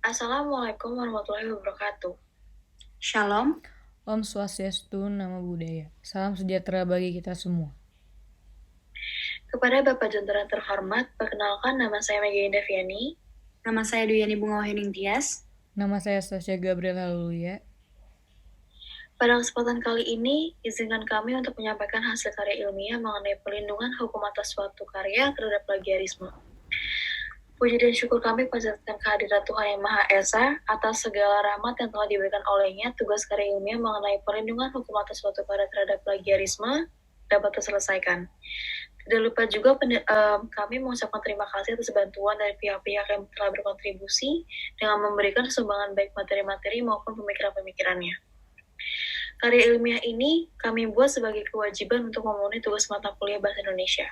Assalamualaikum warahmatullahi wabarakatuh. Shalom. Om Swastiastu, Namo Buddhaya. Salam sejahtera bagi kita semua. Kepada Bapak Jenderal terhormat, perkenalkan nama saya Mega Indaviani. Nama saya Duyani Bunga Wahyuning Tias. Nama saya Stasya Gabriela Haleluya. Pada kesempatan kali ini, izinkan kami untuk menyampaikan hasil karya ilmiah mengenai perlindungan hukum atas suatu karya terhadap plagiarisme. Puji dan syukur kami panjatkan kehadirat Tuhan Yang Maha Esa atas segala rahmat yang telah diberikan olehnya. Tugas karya ilmiah mengenai perlindungan hukum atas suatu karya terhadap plagiarisme dapat terselesaikan. Tidak lupa juga kami mengucapkan terima kasih atas bantuan dari pihak-pihak yang telah berkontribusi dengan memberikan sumbangan baik materi-materi maupun pemikiran-pemikirannya. Karya ilmiah ini kami buat sebagai kewajiban untuk memenuhi tugas mata kuliah Bahasa Indonesia.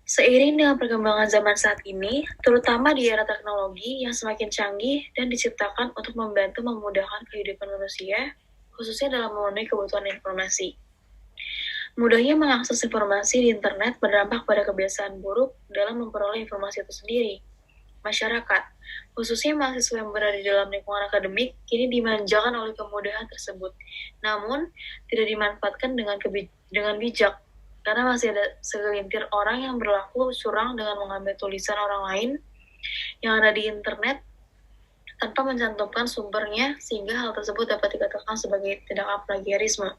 Seiring dengan perkembangan zaman saat ini, terutama di era teknologi yang semakin canggih dan diciptakan untuk membantu memudahkan kehidupan manusia, khususnya dalam memenuhi kebutuhan informasi. Mudahnya mengakses informasi di internet berdampak pada kebiasaan buruk dalam memperoleh informasi itu sendiri. Masyarakat, khususnya mahasiswa yang berada di dalam lingkungan akademik, kini dimanjakan oleh kemudahan tersebut. Namun, tidak dimanfaatkan dengan bijak, karena masih ada segelintir orang yang berlaku curang dengan mengambil tulisan orang lain yang ada di internet tanpa mencantumkan sumbernya, sehingga hal tersebut dapat dikatakan sebagai tindakan plagiarisme.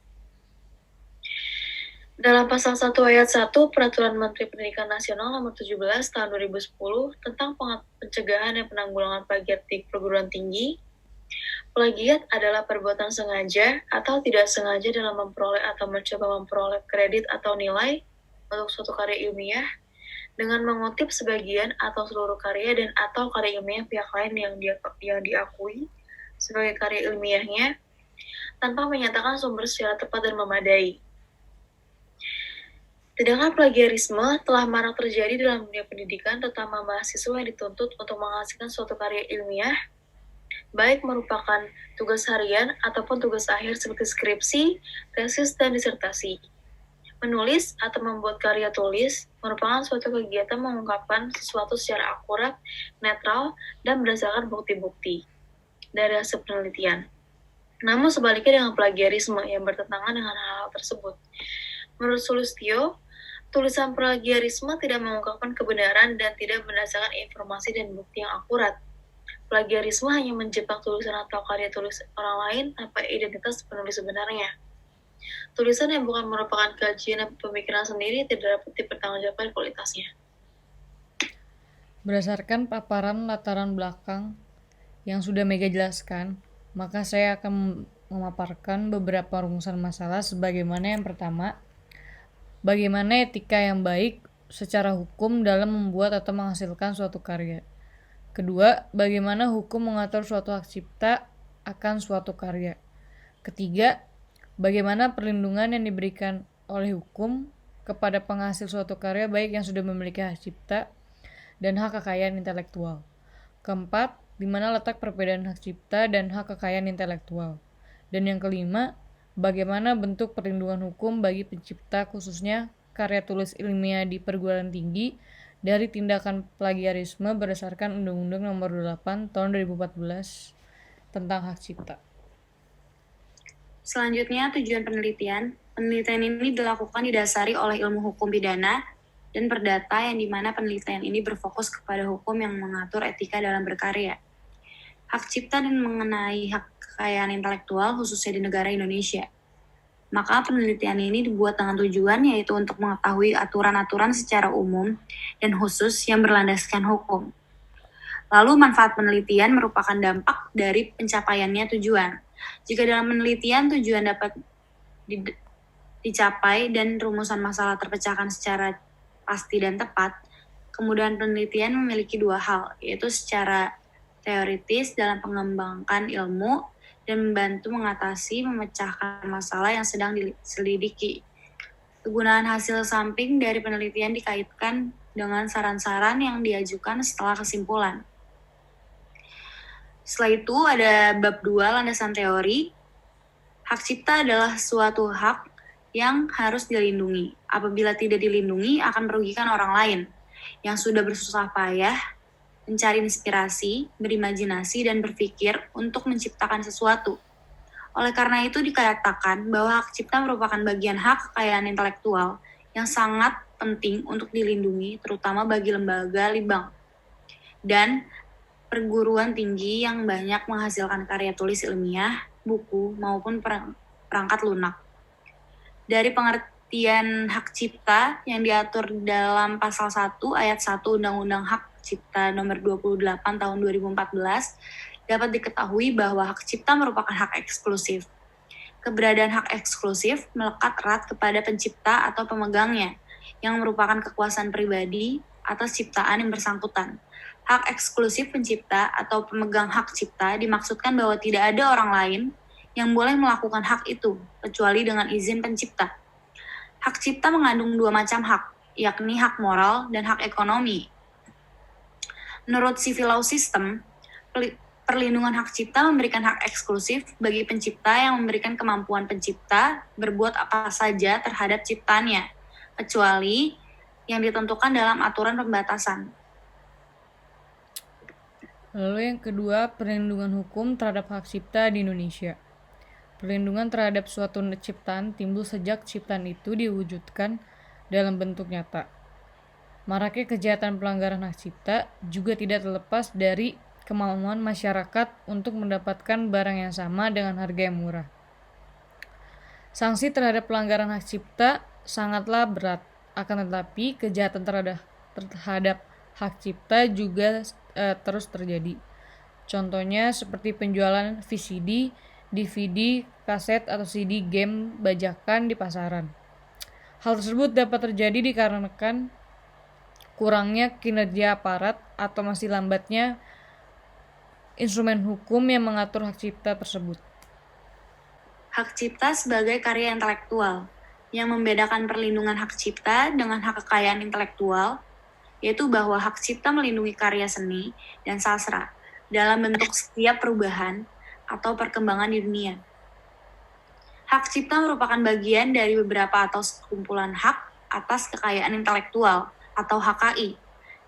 Dalam pasal 1 ayat 1 Peraturan Menteri Pendidikan Nasional Nomor 17 Tahun 2010 tentang pencegahan dan penanggulangan plagiat di perguruan tinggi, plagiat adalah perbuatan sengaja atau tidak sengaja dalam memperoleh atau mencoba memperoleh kredit atau nilai untuk suatu karya ilmiah dengan mengutip sebagian atau seluruh karya dan atau karya ilmiah pihak lain yang diakui sebagai karya ilmiahnya tanpa menyatakan sumber secara tepat dan memadai. Tindakan plagiarisme telah marak terjadi dalam dunia pendidikan, terutama mahasiswa yang dituntut untuk menghasilkan suatu karya ilmiah, baik merupakan tugas harian ataupun tugas akhir seperti skripsi, tesis, dan disertasi. Menulis atau membuat karya tulis merupakan suatu kegiatan mengungkapkan sesuatu secara akurat, netral, dan berdasarkan bukti-bukti dari hasil penelitian. Namun sebaliknya dengan plagiarisme yang bertentangan dengan hal-hal tersebut. Menurut Sulistyo, tulisan plagiarisme tidak mengungkapkan kebenaran dan tidak berdasarkan informasi dan bukti yang akurat. Plagiarisme hanya menjebak tulisan atau karya tulis orang lain tanpa identitas penulis sebenarnya. Tulisan yang bukan merupakan kajian dan pemikiran sendiri tidak dapat dipertanggungjawabkan kualitasnya. Berdasarkan paparan lataran belakang yang sudah Mega jelaskan, maka saya akan memaparkan beberapa rumusan masalah sebagaimana yang pertama, bagaimana etika yang baik secara hukum dalam membuat atau menghasilkan suatu karya. Kedua, bagaimana hukum mengatur suatu hak cipta akan suatu karya. Ketiga, bagaimana perlindungan yang diberikan oleh hukum kepada penghasil suatu karya baik yang sudah memiliki hak cipta dan hak kekayaan intelektual. Keempat, di mana letak perbedaan hak cipta dan hak kekayaan intelektual. Dan yang kelima, bagaimana bentuk perlindungan hukum bagi pencipta khususnya karya tulis ilmiah di perguruan tinggi dari tindakan plagiarisme berdasarkan Undang-Undang Nomor 8 Tahun 2014 tentang hak cipta. Selanjutnya, tujuan penelitian. Penelitian ini dilakukan didasari oleh ilmu hukum pidana dan perdata yang dimana penelitian ini berfokus kepada hukum yang mengatur etika dalam berkarya. Hak cipta dan mengenai hak kekayaan intelektual khususnya di negara Indonesia. Maka penelitian ini dibuat dengan tujuan yaitu untuk mengetahui aturan-aturan secara umum dan khusus yang berlandaskan hukum. Lalu manfaat penelitian merupakan dampak dari pencapaiannya tujuan. Jika dalam penelitian tujuan dapat dicapai dan rumusan masalah terpecahkan secara pasti dan tepat, kemudahan penelitian memiliki dua hal, yaitu secara teoritis dalam mengembangkan ilmu dan membantu memecahkan masalah yang sedang diselidiki. Kegunaan hasil samping dari penelitian dikaitkan dengan saran-saran yang diajukan setelah kesimpulan. Setelah itu ada bab 2 landasan teori. Hak cipta adalah suatu hak yang harus dilindungi. Apabila tidak dilindungi akan merugikan orang lain yang sudah bersusah payah mencari inspirasi, berimajinasi, dan berpikir untuk menciptakan sesuatu. Oleh karena itu dikatakan bahwa hak cipta merupakan bagian hak kekayaan intelektual yang sangat penting untuk dilindungi, terutama bagi lembaga libang dan perguruan tinggi yang banyak menghasilkan karya tulis ilmiah, buku, maupun perangkat lunak. Dari pengertian hak cipta yang diatur dalam pasal 1 ayat 1 Undang-Undang Hak Cipta nomor 28 tahun 2014, dapat diketahui bahwa hak cipta merupakan hak eksklusif. Keberadaan hak eksklusif melekat erat kepada pencipta atau pemegangnya, yang merupakan kekuasaan pribadi atas ciptaan yang bersangkutan. Hak eksklusif pencipta atau pemegang hak cipta dimaksudkan bahwa tidak ada orang lain yang boleh melakukan hak itu, kecuali dengan izin pencipta. Hak cipta mengandung dua macam hak, yakni hak moral dan hak ekonomi. Menurut Civil Law System, perlindungan hak cipta memberikan hak eksklusif bagi pencipta yang memberikan kemampuan pencipta berbuat apa saja terhadap ciptaannya, kecuali yang ditentukan dalam aturan pembatasan. Lalu yang kedua, perlindungan hukum terhadap hak cipta di Indonesia. Perlindungan terhadap suatu ciptaan timbul sejak ciptaan itu diwujudkan dalam bentuk nyata. Maraknya kejahatan pelanggaran hak cipta juga tidak terlepas dari kemauan masyarakat untuk mendapatkan barang yang sama dengan harga yang murah. Sanksi terhadap pelanggaran hak cipta sangatlah berat, akan tetapi kejahatan terhadap hak cipta juga terus terjadi. Contohnya seperti penjualan VCD, DVD, kaset atau CD game bajakan di pasaran. Hal tersebut dapat terjadi dikarenakan kurangnya kinerja aparat atau masih lambatnya instrumen hukum yang mengatur hak cipta tersebut. Hak cipta sebagai karya intelektual yang membedakan perlindungan hak cipta dengan hak kekayaan intelektual, yaitu bahwa hak cipta melindungi karya seni dan sastra dalam bentuk setiap perubahan atau perkembangan di dunia. Hak cipta merupakan bagian dari beberapa atau sekumpulan hak atas kekayaan intelektual atau HKI,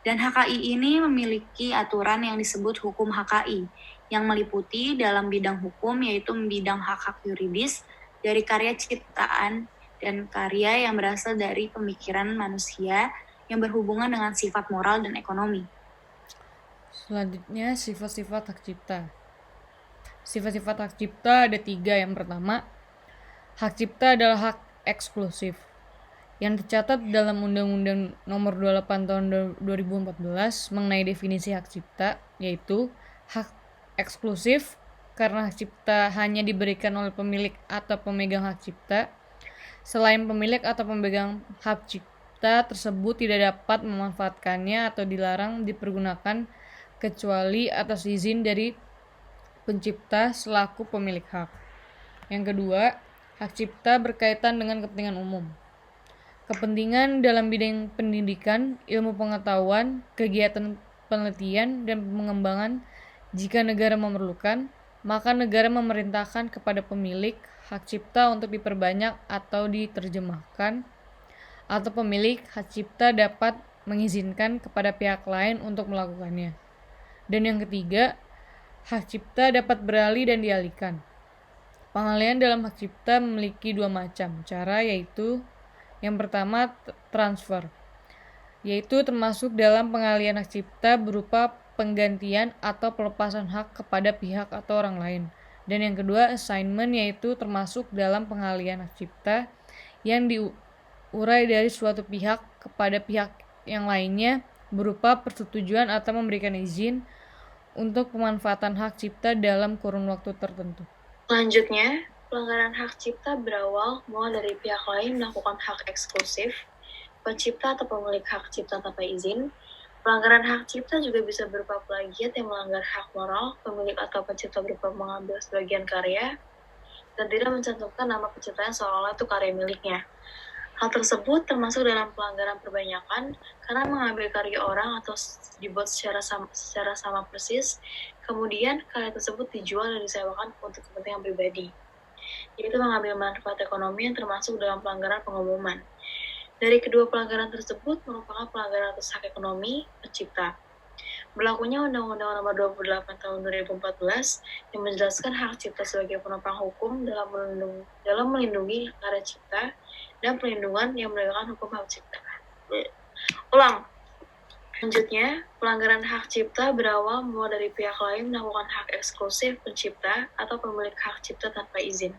dan HKI ini memiliki aturan yang disebut hukum HKI yang meliputi dalam bidang hukum yaitu bidang hak-hak yuridis dari karya ciptaan dan karya yang berasal dari pemikiran manusia yang berhubungan dengan sifat moral dan ekonomi. Selanjutnya, sifat-sifat hak cipta. Sifat-sifat hak cipta ada 3. Yang pertama, hak cipta adalah hak eksklusif yang tercatat dalam Undang-Undang Nomor 28 Tahun 2014 mengenai definisi hak cipta, yaitu hak eksklusif karena hak cipta hanya diberikan oleh pemilik atau pemegang hak cipta. Selain pemilik atau pemegang hak cipta tersebut tidak dapat memanfaatkannya atau dilarang dipergunakan kecuali atas izin dari pencipta selaku pemilik hak. Yang kedua, hak cipta berkaitan dengan kepentingan umum. Kepentingan dalam bidang pendidikan, ilmu pengetahuan, kegiatan penelitian, dan pengembangan. Jika negara memerlukan, maka negara memerintahkan kepada pemilik hak cipta untuk diperbanyak atau diterjemahkan, atau pemilik hak cipta dapat mengizinkan kepada pihak lain untuk melakukannya. Dan yang ketiga, hak cipta dapat beralih dan dialihkan. Pengalihan dalam hak cipta memiliki 2 macam cara, yaitu yang pertama transfer, yaitu termasuk dalam pengalihan hak cipta berupa penggantian atau pelepasan hak kepada pihak atau orang lain. Dan yang kedua assignment, yaitu termasuk dalam pengalihan hak cipta yang diurai dari suatu pihak kepada pihak yang lainnya berupa persetujuan atau memberikan izin untuk pemanfaatan hak cipta dalam kurun waktu tertentu. Selanjutnya, pelanggaran hak cipta berawal mulai dari pihak lain melakukan hak eksklusif, pencipta atau pemilik hak cipta tanpa izin. Pelanggaran hak cipta juga bisa berupa plagiat yang melanggar hak moral pemilik atau pencipta berupa mengambil sebagian karya dan tidak mencantumkan nama penciptanya seolah-olah itu karya miliknya. Hal tersebut termasuk dalam pelanggaran perbanyakan karena mengambil karya orang atau dibuat secara sama persis, kemudian karya tersebut dijual dan disewakan untuk kepentingan pribadi, yaitu mengambil manfaat ekonomi yang termasuk dalam pelanggaran pengumuman. Dari kedua pelanggaran tersebut merupakan pelanggaran atas hak ekonomi pencipta. Berlakunya Undang-Undang Nomor 28 Tahun 2014 yang menjelaskan hak cipta sebagai penopang hukum dalam melindungi karya cipta dan pelindungan yang menegakkan hukum hak cipta. Ulang. Selanjutnya, pelanggaran hak cipta berawal mulai dari pihak lain melakukan hak eksklusif pencipta atau pemilik hak cipta tanpa izin.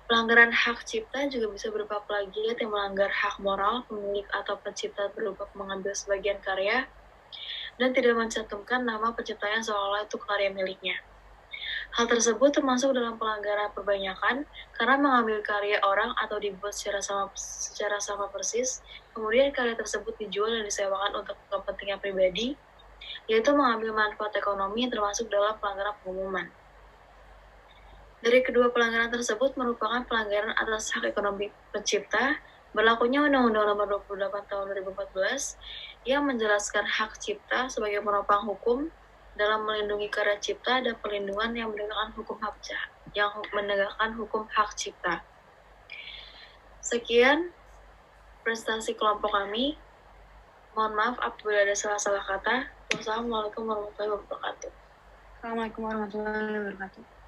Pelanggaran hak cipta juga bisa berupa plagiat yang melanggar hak moral pemilik atau pencipta berupa mengambil sebagian karya dan tidak mencantumkan nama penciptanya seolah itu karya miliknya. Hal tersebut termasuk dalam pelanggaran perbanyakan karena mengambil karya orang atau dibuat secara sama persis, kemudian karya tersebut dijual dan disewakan untuk kepentingan pribadi, yaitu mengambil manfaat ekonomi termasuk dalam pelanggaran pengumuman. Dari kedua pelanggaran tersebut merupakan pelanggaran atas hak ekonomi pencipta, berlakunya Undang-Undang Nomor 28 Tahun 2014 yang menjelaskan hak cipta sebagai penopang hukum dalam melindungi karya cipta dan perlindungan yang menegakkan hukum hak cipta. Sekian prestasi kelompok kami. Mohon maaf apabila ada salah-salah kata. Wassalamualaikum warahmatullahi wabarakatuh. Assalamualaikum warahmatullahi wabarakatuh.